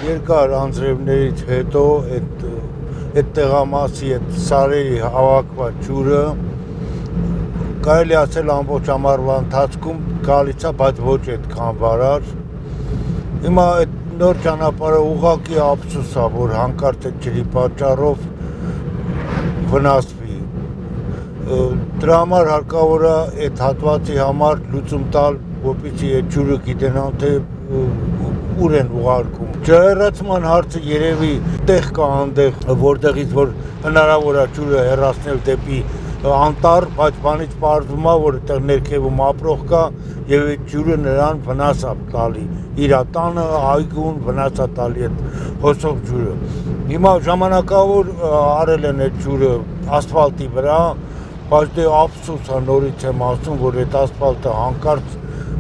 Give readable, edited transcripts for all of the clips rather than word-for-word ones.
Երկար անձրևներից հետո այդ տեղամասի, այդ սարերի հավաքված ջուրը կարելի ասել ամբողջ ամառվա ընթացքում գալիս է, բայց ոչ այդքան վարար։ Հիմա այդ նոր ճանապարհը ուղղակի ափսոս է, որ հանկարծ այդ ջրի պատճառով վնասվի։ Դրա համար հարկավոր է այդ հատվածի համար լուծում տալ, որպեսզի այդ ջուրը գիտենան, թե ուր են ուղարկում։ Ջրահեռացման հարցը երևի տեղ կա այնտեղ, որտեղից որ հնարավոր է ջուրը հեռացնել դեպի անտառ, բայց բանից պարզվում է, որ այդտեղ ներքևում ապրող կա եւ այդ ջուրը նրան վնաս է տալի։ Իր տանը, այգուն վնաս է տալի այդ հոսող ջուրը։ Հիմա ժամանակավոր արել են այդ ջուրը ասֆալտի վրա, բայց դե ափսոս է, նորից եմ ասում, որ այդ ասֆալտը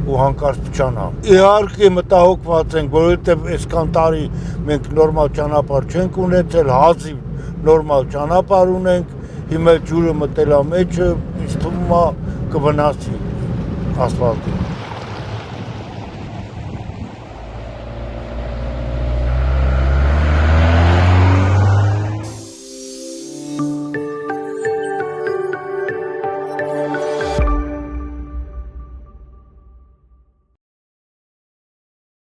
հանկարծ փչանա։ Իհարկե մտահոգված ենք, որովհետև այսքան տարի մենք նորմալ ճանապարհ չենք ունեցել, հազիվ նորմալ ճանապարհ ունենք, հիմա ջուրը մտել է մեջը, ինձ թվում է կվնասի ասֆալտին։